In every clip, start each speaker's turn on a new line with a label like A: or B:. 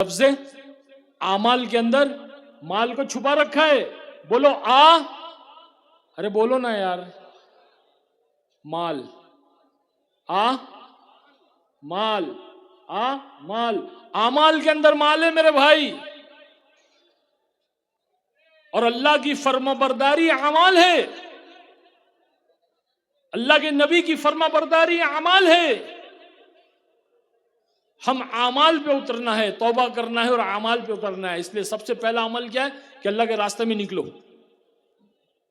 A: لفظ اعمال کے اندر مال کو چھپا رکھا ہے. بولو ارے بولو نا یار. مال مال مال اعمال کے اندر مال ہے میرے بھائی. اور اللہ کی فرما برداری اعمال ہے. اللہ کے نبی کی فرما برداری اعمال ہے. ہم اعمال پہ اترنا ہے, توبہ کرنا ہے اور اعمال پہ اترنا ہے. اس لیے سب سے پہلا عمل کیا ہے کہ اللہ کے راستے میں نکلو.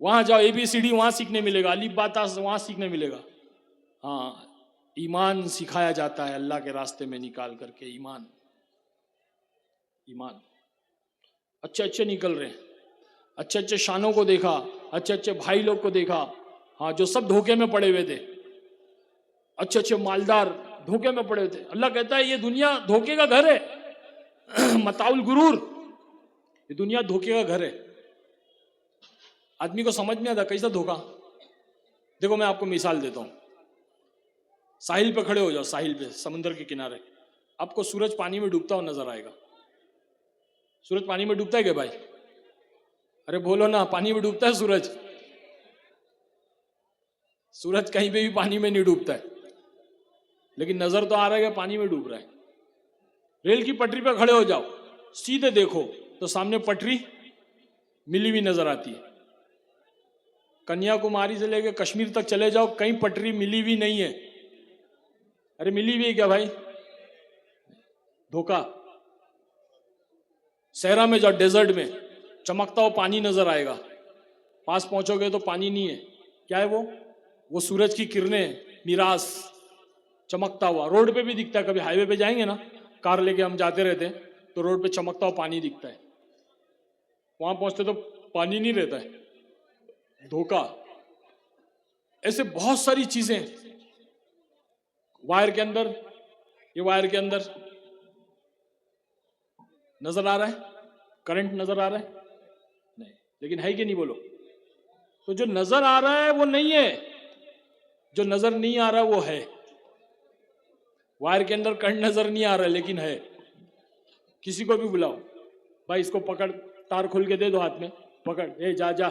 A: وہاں جاؤ, ABCD وہاں سیکھنے ملے گا, الف با تا وہاں سیکھنے ملے گا. ہاں, ایمان سکھایا جاتا ہے اللہ کے راستے میں نکال کر کے. ایمان اچھے نکل رہے ہیں, اچھے شانوں کو دیکھا, اچھے بھائی لوگ کو دیکھا, ہاں جو سب دھوکے میں پڑے ہوئے تھے, اچھے مالدار دھوکے میں پڑے ہوئے تھے. اللہ کہتا ہے یہ دنیا دھوکے کا گھر ہے. متاع الغرور, یہ دنیا دھوکے کا گھر ہے. آدمی کو سمجھ میں آتا کیسا دھوکا. دیکھو میں آپ کو مثال دیتا ہوں. ساحل پہ کھڑے ہو جاؤ, ساحل پہ, سمندر کے کنارے. آپ کو سورج پانی میں ڈوبتا ہوا نظر آئے گا. سورج پانی میں ڈوبتا ہے کیا بھائی؟ ارے بولو نا, پانی میں ڈوبتا ہے سورج؟ سورج کہیں پہ بھی پانی میں نہیں ڈوبتا ہے, لیکن نظر تو آ رہا ہے کہ پانی میں ڈوب رہا ہے. ریل کی پٹری پہ کھڑے ہو جاؤ, سیدھے دیکھو تو سامنے پٹری ملی ہوئی نظر آتی ہے. کنیا کماری سے لے کے کشمیر تک چلے جاؤ, کہیں پٹری ملی ہوئی نہیں ہے. ارے ملی ہوئی ہے کیا بھائی؟ دھوکا. صحرا میں جاؤ, ڈیزرٹ میں, چمکتا ہوا پانی نظر آئے گا. پاس پہنچو گے تو پانی نہیں ہے. کیا ہے وہ سورج کی کرنیں, میراث چمکتا ہوا. روڈ پہ بھی دکھتا ہے, کبھی ہائی وے پہ جائیں گے نا, کار لے کے ہم جاتے رہتے ہیں تو روڈ پہ چمکتا ہوا پانی دکھتا ہے. وہاں پہنچتے تو پانی نہیں رہتا ہے. دھوکا. ایسے بہت ساری چیزیں. وائر کے اندر, یہ وائر کے اندر نظر آ رہا ہے, کرنٹ نظر آ رہا ہے نہیں, لیکن ہے کہ نہیں بولو. تو جو نظر آ رہا ہے وہ نہیں ہے, جو نظر نہیں آ رہا وہ ہے. وائر کے اندر کرنٹ نظر نہیں آ رہا لیکن ہے. کسی کو بھی بلاؤ, بھائی اس کو پکڑ, تار کھول کے دے دو ہاتھ میں, پکڑ, اے جا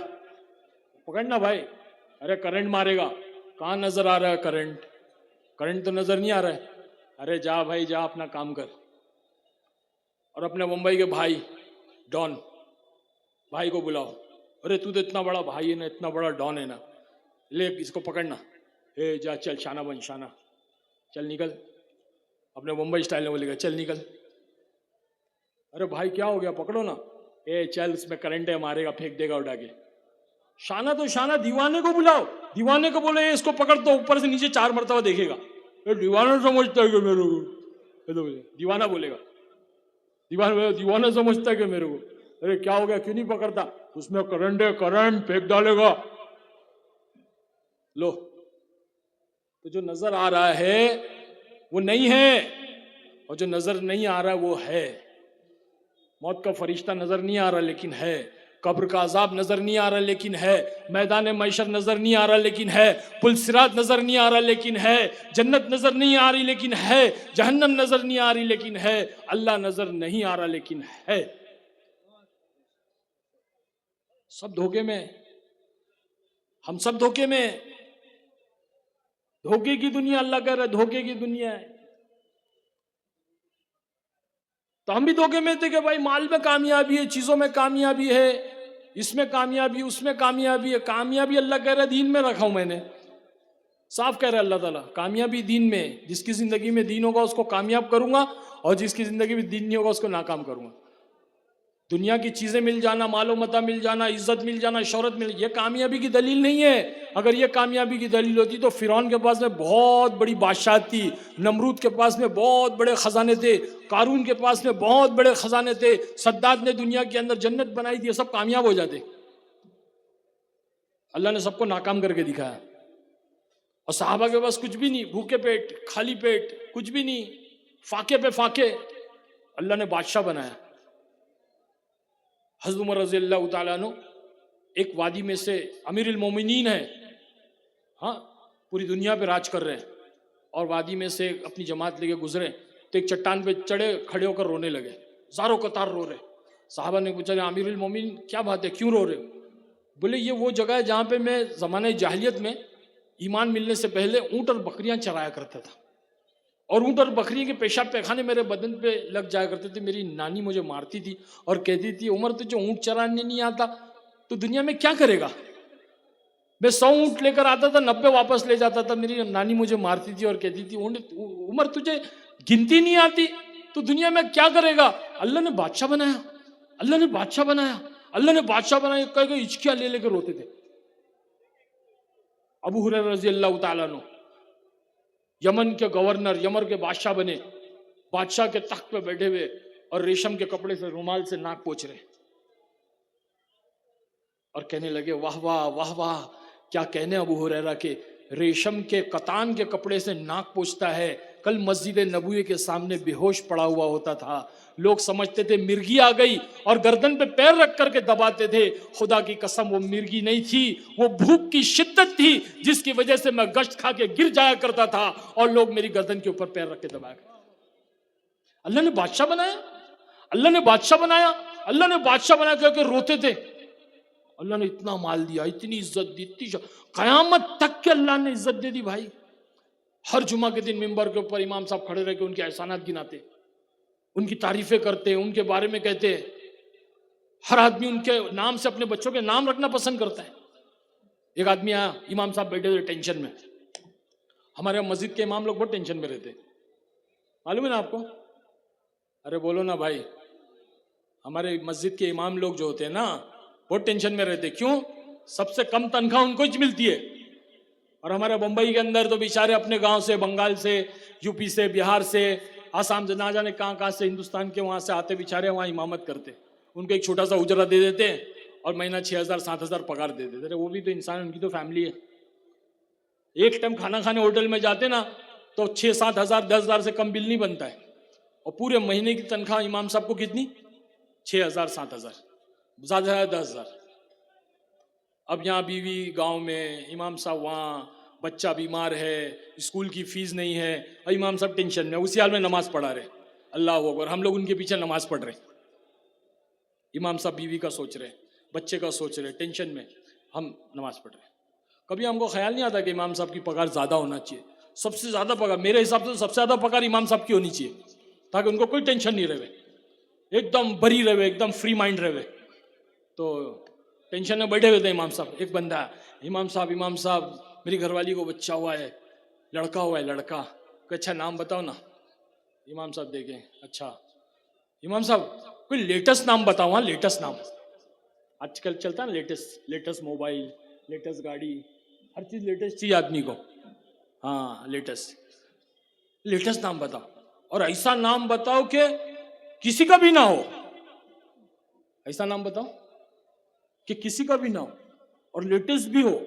A: پکڑنا بھائی. ارے کرنٹ مارے گا. کہاں نظر آ رہا ہے کرنٹ؟ کرنٹ تو نظر نہیں آ رہا ہے. ارے جا بھائی جا, اپنا کام کر. اور اپنے ممبئی کے بھائی ڈان بھائی کو بلاؤ, ارے تو اتنا بڑا بھائی ہے نا, اتنا بڑا ڈان ہے نا, لے اس کو پکڑنا. اے جا, چل شانہ بن شانہ, چل نکل. اپنے ممبئی اسٹائل میں بولے گا چل نکل. ارے بھائی کیا ہو گیا, پکڑو نا. اے چل, اس میں کرنٹ ہے, مارے گا, پھینک دے گا اٹھا کے. شانہ تو شانہ. دیوانے کو بلاؤ, دیوانے کو بولے اس کو پکڑ, تو اوپر سے نیچے 4 مرتبہ دیکھے گا. دیوانہ سمجھتا ہے کہ میرے کو, دیوانہ بولے گا. دیوانہ سمجھتا ہے کہ میرے کو. ارے کیا ہو گیا, کیوں نہیں پکڑتا؟ اس میں کرنٹ ہے, کرنٹ پھینک ڈالے گا. لو, تو جو نظر آ رہا ہے وہ نہیں ہے, اور جو نظر نہیں آ رہا وہ ہے. موت کا فرشتہ نظر نہیں آ رہا لیکن ہے. قبر کا عذاب نظر نہیں آ رہا لیکن ہے. میدان محشر نظر نہیں آ رہا لیکن ہے. پل صراط نظر نہیں آ رہا لیکن ہے. جنت نظر نہیں آ رہی لیکن ہے. جہنم نظر نہیں آ رہی لیکن ہے. اللہ نظر نہیں آ رہا لیکن ہے. سب دھوکے میں, ہم سب دھوکے میں. دھوکے کی دنیا, اللہ کہہ رہا ہے دھوکے کی دنیا ہے. تو ہم بھی دھوکے میں تھے کہ بھائی مال میں کامیابی ہے, چیزوں میں کامیابی ہے, اس میں کامیابی, اس میں کامیابی ہے. کامیابی اللہ کہہ رہا ہے دین میں رکھا ہوں میں نے. صاف کہہ رہا ہے اللہ تعالیٰ, کامیابی دین میں. جس کی زندگی میں دین ہوگا اس کو کامیاب کروں گا, اور جس کی زندگی میں دین نہیں ہوگا اس کو ناکام کروں گا. دنیا کی چیزیں مل جانا, مال و متاع مل جانا, عزت مل جانا, شہرت مل, یہ کامیابی کی دلیل نہیں ہے. اگر یہ کامیابی کی دلیل ہوتی تو فرعون کے پاس میں بہت بڑی بادشاہت تھی, نمرود کے پاس میں بہت بڑے خزانے تھے, قارون کے پاس میں بہت بڑے خزانے تھے, سداد نے دنیا کے اندر جنت بنائی تھی, سب کامیاب ہو جاتے. اللہ نے سب کو ناکام کر کے دکھایا. اور صحابہ کے پاس کچھ بھی نہیں, بھوکے پیٹ, خالی پیٹ, کچھ بھی نہیں, فاقے پہ فاقے, اللہ نے بادشاہ بنایا. حضرت عمر رضی اللہ تعالیٰ عنہ ایک وادی میں سے امیر المومنین ہے, ہاں پوری دنیا پہ راج کر رہے ہیں, اور وادی میں سے اپنی جماعت لے کے گزرے تو ایک چٹان پہ چڑھے, کھڑے ہو کر رونے لگے. زاروں قطار رو رہے. صحابہ نے پوچھا امیر المومنین کیا بات ہے, کیوں رو رہے ہو؟ بولے یہ وہ جگہ ہے جہاں پہ میں زمانہ جاہلیت میں ایمان ملنے سے پہلے اونٹ اور بکریاں چرایا کرتا تھا, اور اونٹ اور بکری کے پیشاب پیخانے میرے بدن پہ لگ جایا کرتے تھے. میری نانی مجھے مارتی تھی اور کہتی تھی عمر تجھے اونٹ چرانے نہیں آتا تو دنیا میں کیا کرے گا. میں 100 اونٹ لے کر آتا تھا, 90 واپس لے جاتا تھا. میری نانی مجھے مارتی تھی اور کہتی تھی عمر تجھے گنتی نہیں آتی تو دنیا میں کیا کرے گا. اللہ نے بادشاہ بنایا, اللہ نے بادشاہ بنایا, اللہ نے بادشاہ بنایا, کہہ کے ہچکیاں لے لے کے روتے تھے. ابو ہریرہ رضی اللہ تعالیٰ عنہ یمن کے گورنر, یمن کے بادشاہ بنے, بادشاہ کے تخت پہ بیٹھے ہوئے اور ریشم کے کپڑے سے رومال سے ناک پوچھ رہے اور کہنے لگے واہ واہ واہ واہ, کیا کہنے ابو ہریرہ کے ریشم کے قطان کے کپڑے سے ناک پوچھتا ہے. کل مسجد نبوی کے سامنے بے ہوش پڑا ہوا ہوتا تھا, لوگ سمجھتے تھے مرغی آ گئی اور گردن پہ پیر رکھ کر کے دباتے تھے. خدا کی قسم وہ مرغی نہیں تھی, وہ بھوک کی شدت تھی جس کی وجہ سے میں گشت کھا کے گر جایا کرتا تھا اور لوگ میری گردن کے اوپر پیر رکھ کے دبایا کرتے. اللہ نے بادشاہ بنایا, اللہ نے بادشاہ بنایا, اللہ نے بادشاہ بنایا کہہ کے روتے تھے. اللہ نے اتنا مال دیا, اتنی عزت دی, قیامت تک کے اللہ نے عزت دے دی. بھائی ہر جمعہ کے دن ممبر کے اوپر امام صاحب کھڑے رہ کے ان کے احسانات گناتے, ان کی تعریفیں کرتے, ان کے بارے میں کہتے. ہر آدمی ان کے نام سے اپنے بچوں کے نام رکھنا پسند کرتا ہے. ایک آدمی آیا, امام صاحب بیٹھے تھے ٹینشن میں. ہمارے مسجد کے امام لوگ بہت ٹینشن میں رہتے, معلوم ہے نا آپ کو؟ ارے بولو نا بھائی, ہمارے مسجد کے امام لوگ جو ہوتے ہیں نا بہت ٹینشن میں رہتے. کیوں؟ سب سے کم تنخواہ ان کو ہی ملتی ہے, اور ہمارے بمبئی کے اندر تو بیچارے اپنے گاؤں سے, بنگال سے, یو پی سے, بہار سے, آسام سے, نہ جانے کہاں سے ہندوستان کے وہاں سے آتے بیچارے, وہاں امامت کرتے. ان کو ایک چھوٹا سا اجرا دے دیتے اور مہینہ 6,000-7,000 پگار دے دیتے. وہ بھی تو انسان, ان کی تو فیملی ہے. ایک ٹائم کھانا کھانے ہوٹل میں جاتے نا تو 6-7 ہزار 10 ہزار سے کم بل نہیں بنتا ہے, اور پورے مہینے کی تنخواہ امام صاحب کو کتنی؟ 6,000-7,000, زیادہ سے زیادہ 10,000. اب یہاں بیوی گاؤں میں, امام صاحب وہاں, بچہ بیمار ہے, اسکول کی فیس نہیں ہے, اور امام صاحب ٹینشن میں, اسی حال میں نماز پڑھا رہے. اللہ اکبر, ہم لوگ ان کے پیچھے نماز پڑھ رہے. امام صاحب بیوی کا سوچ رہے, بچے کا سوچ رہے, ٹینشن میں, ہم نماز پڑھ رہے. کبھی ہم کو خیال نہیں آتا کہ امام صاحب کی پگار زیادہ ہونا چاہیے. سب سے زیادہ پگار, میرے حساب سے سب سے زیادہ پگار امام صاحب کی ہونی چاہیے, تاکہ ان کو کوئی ٹینشن نہیں رہے, ایک دم بری رہے, ایک دم فری مائنڈ رہے. تو ٹینشن میں بیٹھے ہوئے تھے امام صاحب. ایک بندہ, امام صاحب میری گھر والی کو بچہ ہوا ہے, لڑکا ہوا ہے, لڑکا. کہ اچھا نام بتاؤ نا. امام صاحب دیکھیں, اچھا امام صاحب کوئی لیٹسٹ نام بتاؤ. ہاں لیٹسٹ نام, آج کل چلتا ہے لیٹسٹ موبائل, لیٹسٹ گاڑی, ہر چیز لیٹسٹ چاہیے آدمی کو. ہاں لیٹسٹ نام بتاؤ, اور ایسا نام بتاؤ کہ کسی کا بھی نہ ہو. ایسا نام بتاؤ کہ کسی کا بھی نہ ہو, اور لیٹسٹ بھی ہو,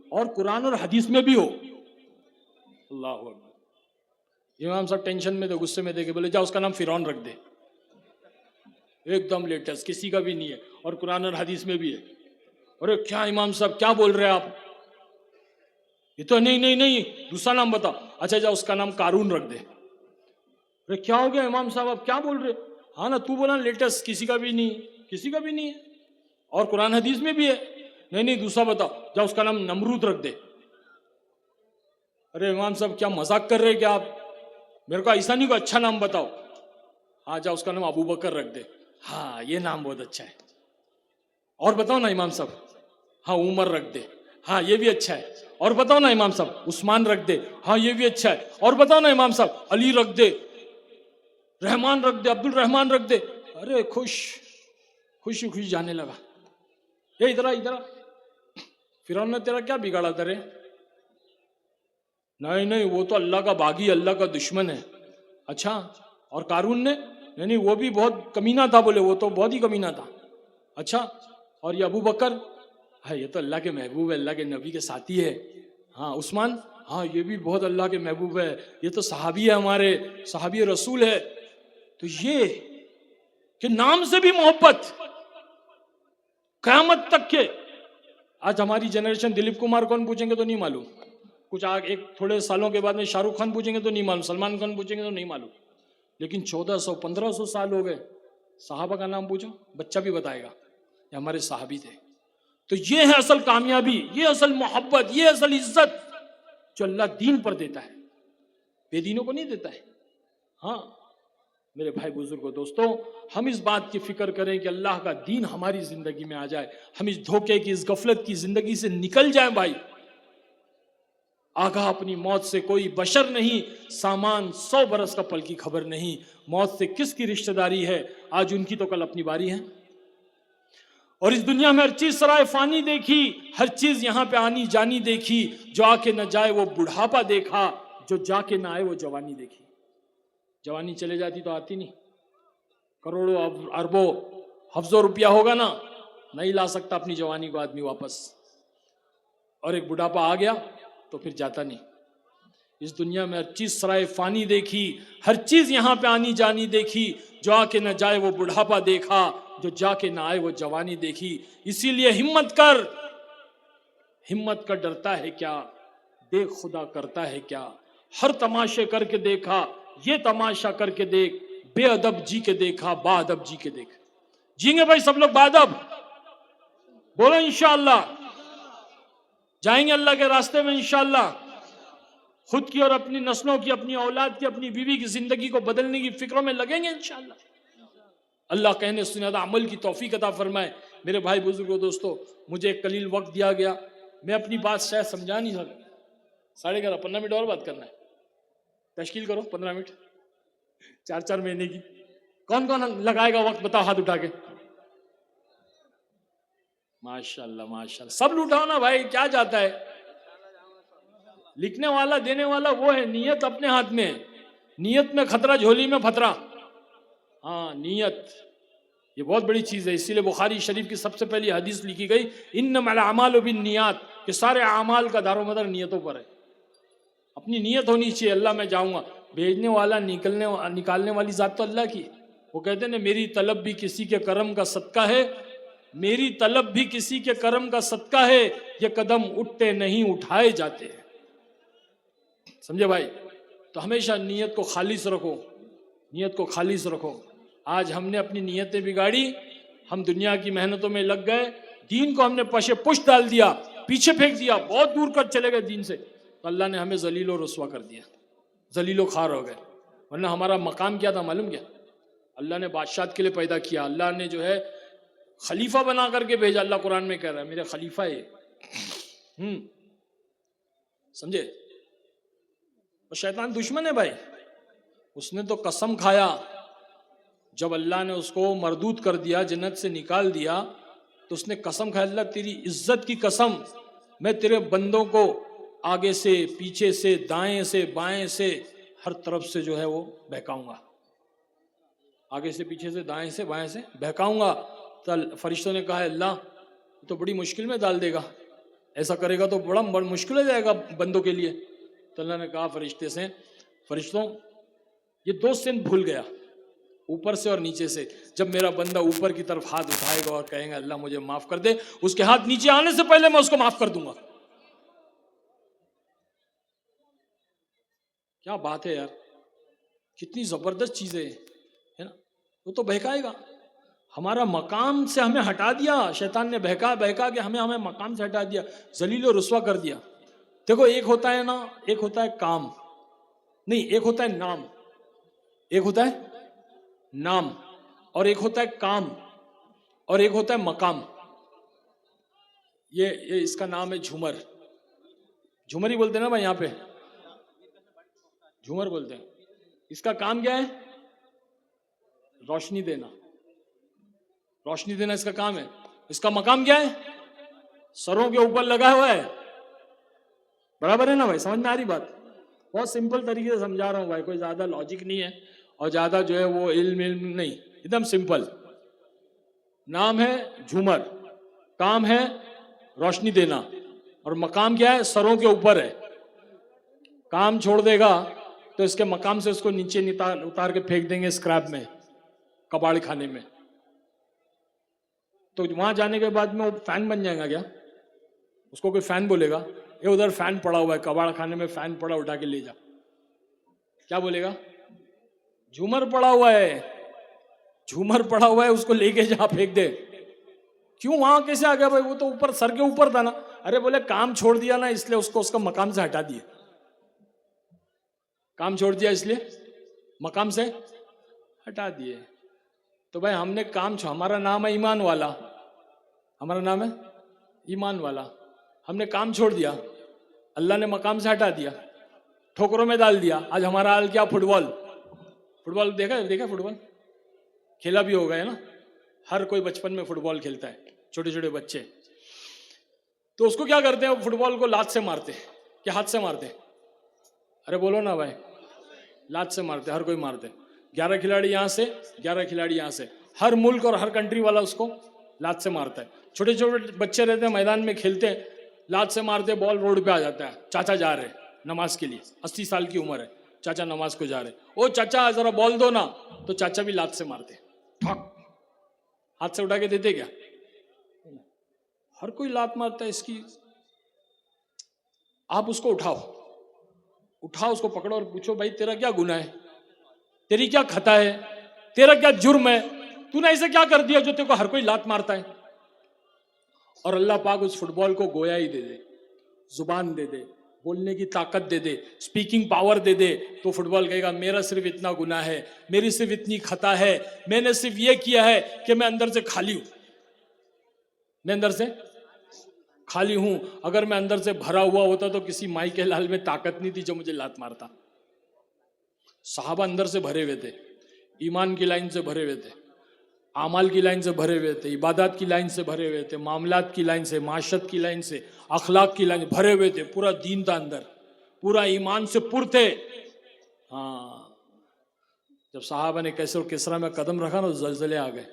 A: اور قرآن اور حدیث میں بھی ہو. اللہ اکبر. امام صاحب ٹینشن میں تھے, غصے میں تھے, کہ بولے جا اس کا نام فرعون رکھ دے. ایک دم لیٹسٹ, کسی کا بھی نہیں ہے, اور قرآن اور حدیث میں بھی ہے. ارے کیا امام صاحب کیا بول رہے ہیں آپ؟ یہ تو نہیں, دوسرا نام بتاؤ. اچھا جا اس کا نام قارون رکھ دے. ارے کیا ہو گیا امام صاحب, آپ کیا بول رہے؟ ہاں نا, تو بولا لیٹسٹ, کسی کا بھی نہیں ہے, اور قرآن حدیث میں بھی ہے. نہیں دوسرا بتاؤ. جا اس کا نام نمرود رکھ دے. ارے امام صاحب کیا مذاق کر رہے کیا آپ؟ میرے کو ایسا نہیں, کو اچھا نام بتاؤ. ہاں جا اس کا نام ابو بکر رکھ دے. ہاں یہ نام بہت اچھا ہے. اور بتاؤ نا امام صاحب. ہاں عمر رکھ دے. ہاں یہ بھی اچھا ہے. اور بتاؤ نا امام صاحب. عثمان رکھ دے. ہاں یہ بھی اچھا ہے. اور بتاؤ نا امام صاحب. علی رکھ دے, رحمان رکھ دے, عبد الرحمان رکھ دے. ارے خوشی جانے لگا. یہ ادھر فرعون نے تیرا کیا بگاڑا تھا رے؟ نہیں وہ تو اللہ کا باغی, اللہ کا دشمن ہے. اچھا, اور قارون نے؟ نہیں وہ بھی بہت کمینہ تھا. بولے وہ تو بہت ہی کمینہ تھا. اچھا, اور یہ ابو بکر؟ ہاں یہ تو اللہ کے محبوب ہے, اللہ کے نبی کے ساتھی ہے. ہاں عثمان؟ ہاں یہ بھی بہت اللہ کے محبوب ہے, یہ تو صحابی ہے, ہمارے صحابی رسول ہے. تو یہ کہ نام سے بھی محبت قیامت تک کے. آج ہماری جنریشن دلیپ کمار کون پوچھیں گے تو نہیں معلوم, کچھ ایک تھوڑے سالوں کے بعد میں شاہ رخ خان پوچھیں گے تو نہیں معلوم, سلمان خان پوچھیں گے تو نہیں معلوم. لیکن 1400-1500 سال ہو گئے, صحابہ کا نام پوچھو، بچہ بھی بتائے گا یہ ہمارے صحابی تھے. تو یہ ہے اصل کامیابی، یہ اصل محبت، یہ اصل عزت جو اللہ دین پر دیتا ہے، بے دینوں کو نہیں دیتا ہے. ہاں میرے بھائی بزرگوں دوستوں، ہم اس بات کی فکر کریں کہ اللہ کا دین ہماری زندگی میں آ جائے، ہم اس دھوکے کی، اس غفلت کی زندگی سے نکل جائیں. بھائی آگاہ اپنی موت سے کوئی بشر نہیں، سامان 100 برس کا پل کی خبر نہیں. موت سے کس کی رشتہ داری ہے، آج ان کی تو کل اپنی باری ہے. اور اس دنیا میں ہر چیز سرائے فانی دیکھی، ہر چیز یہاں پہ آنی جانی دیکھی. جو آ کے نہ جائے وہ بڑھاپا دیکھا، جو جا کے نہ آئے وہ جوانی دیکھی. جوانی چلے جاتی تو آتی نہیں، کروڑوں اربوں حفظوں روپیہ ہوگا نا، نہیں لا سکتا اپنی جوانی کو آدمی واپس. اور ایک بڑھاپا آ گیا تو پھر جاتا نہیں. اس دنیا میں ہر چیز سرائے فانی دیکھی، ہر چیز یہاں پہ آنی جانی دیکھی. جو آ کے نہ جائے وہ بڑھاپا دیکھا، جو جا کے نہ آئے وہ جوانی دیکھی. اسی لیے ہمت کر، ہمت کا ڈرتا ہے کیا، دیکھ خدا کرتا ہے کیا. ہر تماشے کر کے دیکھا، یہ تماشا کر کے دیکھ. بے ادب جی کے دیکھا، با ادب جی کے دیکھ. جئیں گے بھائی سب لوگ با ادب؟ بولو انشاءاللہ. جائیں گے اللہ کے راستے میں انشاءاللہ. خود کی اور اپنی نسلوں کی، اپنی اولاد کی، اپنی بیوی کی زندگی کو بدلنے کی فکروں میں لگیں گے انشاءاللہ. اللہ کہنے سنے عمل کی توفیق عطا فرمائے. میرے بھائی بزرگوں دوستو، مجھے ایک قلیل وقت دیا گیا، میں اپنی بات شاید سمجھا نہیں سکتا. 11:30 15 منٹ اور بات کرنا ہے. تشکیل کرو 15 منٹ 4 مہینے کی. کون کون لگائے گا وقت، بتاؤ ہاتھ اٹھا کے. ماشاءاللہ ماشاءاللہ، سب لوٹاؤ نا بھائی، کیا جاتا ہے. لکھنے والا دینے والا وہ ہے، نیت اپنے ہاتھ میں. نیت میں خطرہ، جھولی میں پھترا. ہاں نیت یہ بہت بڑی چیز ہے. اسی لیے بخاری شریف کی سب سے پہلی حدیث لکھی گئی، انما الاعمال بالنیات، کہ سارے اعمال کا دار و مدار نیتوں پر ہے. اپنی نیت ہونی چاہیے، اللہ میں جاؤں گا. بھیجنے والا نکالنے والی ذات تو اللہ کی. وہ کہتے ہیں نا، میری طلب بھی کسی کے کرم کا صدقہ ہے، میری طلب بھی کسی کے کرم کا صدقہ ہے. یہ قدم اٹھتے نہیں اٹھائے جاتے ہیں. سمجھے بھائی؟ تو ہمیشہ نیت کو خالص رکھو، نیت کو خالص رکھو. آج ہم نے اپنی نیتیں بگاڑی، ہم دنیا کی محنتوں میں لگ گئے، دین کو ہم نے پشے پشت ڈال دیا، پیچھے پھینک دیا، بہت دور کر چلے گئے دین سے. تو اللہ نے ہمیں ذلیل و رسوا کر دیا، ذلیل و خوار ہو گئے. ورنہ ہمارا مقام کیا تھا معلوم کیا؟ اللہ نے بادشاہت کے لیے پیدا کیا، اللہ نے جو ہے خلیفہ بنا کر کے بھیجا. اللہ قرآن میں کہہ رہا ہے میرے خلیفہ ہے. سمجھے؟ اور شیطان دشمن ہے بھائی. اس نے تو قسم کھایا، جب اللہ نے اس کو مردود کر دیا، جنت سے نکال دیا، تو اس نے قسم کھایا، اللہ تیری عزت کی قسم، میں تیرے بندوں کو آگے سے، پیچھے سے، دائیں سے، بائیں سے، ہر طرف سے جو ہے وہ بہکاؤں گا. آگے سے، پیچھے سے، دائیں سے، بائیں سے بہکاؤں گا. تو فرشتوں نے کہا اللہ تو بڑی مشکل میں ڈال دے گا، ایسا کرے گا تو بڑا مشکل ہو جائے گا بندوں کے لیے. تو اللہ نے کہا فرشتے سے، فرشتوں یہ 2 سین بھول گیا، اوپر سے اور نیچے سے. جب میرا بندہ اوپر کی طرف ہاتھ اٹھائے گا اور کہیں گا اللہ مجھے معاف کر دے، اس کے ہاتھ نیچے آنے سے پہلے میں اس کو معاف کر دوں گا. کیا بات ہے یار، کتنی زبردست چیزیں ہے نا. وہ تو بہکائے گا. ہمارا مقام سے ہمیں ہٹا دیا شیطان نے، بہکا کے ہمیں مقام سے ہٹا دیا، ذلیل و رسوا کر دیا. دیکھو ایک ہوتا ہے نا، ایک ہوتا ہے کام، نہیں ایک ہوتا ہے نام، ایک ہوتا ہے نام، اور ایک ہوتا ہے کام، اور ایک ہوتا ہے مقام. یہ اس کا نام ہے جھومر. جھومر ہی بولتے ہیں نا بھائی، یہاں پہ جھومر بولتے ہیں. اس کا کام کیا ہے؟ روشنی دینا. روشنی دینا اس کا کام ہے. اس کا مقام کیا ہے؟ سروں کے اوپر لگا ہوا ہے. برابر ہے نا بھائی؟ سمجھ میں آ رہی بات؟ بہت سمپل طریقے سے سمجھا رہا ہوں بھائی، کوئی زیادہ لاجک نہیں ہے اور زیادہ جو ہے وہ علم نہیں، ایک دم سمپل. نام ہے جھومر، کام ہے روشنی دینا، اور مقام کیا ہے؟ سروں کے اوپر ہے. کام چھوڑ دے گا تو اس کے مقام سے اس کو نیچے اتار کے پھینک دیں گے اسکریپ میں، کباڑ خانے میں. تو وہاں جانے کے بعد میں وہ فین بن جائے گا کیا؟ اس کو کوئی فین بولے گا؟ یہ ادھر فین پڑا ہوا ہے، کباڑ خانے میں فین پڑا، اٹھا کے لے جا، کیا بولے گا؟ جھومر پڑا ہوا ہے. جھومر پڑا ہوا ہے اس کو لے کے جہاں پھینک دے. کیوں وہاں کیسے آ گیا بھائی؟ وہ تو اوپر سر کے اوپر تھا نا. ارے بولے کام چھوڑ دیا نا اس لیے اس کو اس کا مقام سے ہٹا دیا. کام چھوڑ دیا اس لیے مقام سے ہٹا دیے. تو بھائی ہم نے ہمارا نام ہے ایمان والا. ہمارا نام ہے ایمان والا. ہم نے کام چھوڑ دیا, اللہ نے مقام سے ہٹا دیا, ٹھوکروں میں ڈال دیا. آج ہمارا حال کیا؟ فٹ بال دیکھا فٹ بال کھیلا بھی ہوگا ہے نا. ہر کوئی بچپن میں فٹ بال کھیلتا ہے, چھوٹے چھوٹے بچے. تو اس کو کیا کرتے ہیں؟ فٹ بال کو لات سے مارتے کہ ہاتھ سے مارتے؟ ارے بولو نا بھائی, لات سے مارتے, ہر کوئی مارتے. 11 کھلاڑی یہاں سے, 11 کھلاڑی یہاں سے. ہر ملک اور ہر کنٹری والا اس کو لات سے مارتا ہے. چھوٹے چھوٹے بچے رہتے ہیں میدان میں کھیلتے ہیں, لات سے مارتے, بال روڈ پہ آ جاتا ہے. چاچا جا رہے نماز کے لیے, 80 سال کی عمر ہے, چاچا نماز کو جا رہے. او چاچا ذرا بال دو نا, تو چاچا بھی لات سے مارتے, ٹھک, ہاتھ سے اٹھا کے دیتے کیا؟ ہر کوئی لات مارتا ہے اس کی. آپ اس کو اٹھاؤ اس کو پکڑو اور پوچھو بھائی تیرا کیا گناہ ہے, تیری کیا خطا ہے, تیرا کیا جرم ہے, تو نے ایسے کیا کر دیا جو تیرے کو ہر کوئی لات مارتا ہے؟ اور اللہ پاک اس فٹ بال کو گویا ہی دے دے, زبان دے دے, بولنے کی طاقت دے دے, سپیکنگ پاور دے دے, تو فٹ بال کہے گا میرا صرف اتنا گناہ ہے, میری صرف اتنی خطا ہے, میں نے صرف یہ کیا ہے کہ میں اندر سے خالی ہوں, میں اندر سے خالی ہوں. اگر میں اندر سے بھرا ہوا ہوتا تو کسی مائی کے لال میں طاقت نہیں تھی جو مجھے لات مارتا. صحابہ اندر سے بھرے ہوئے تھے, ایمان کی لائن سے بھرے ہوئے تھے, اعمال کی لائن سے بھرے ہوئے تھے, عبادات کی لائن سے بھرے ہوئے تھے, معاملات کی لائن سے, معاشرت کی لائن سے, اخلاق کی لائن بھرے ہوئے تھے. پورا دین تھا اندر, پورا ایمان سے پر تھے. ہاں, جب صحابہ نے کیسر و کسرا میں قدم رکھا نا زلزلے آ گئے.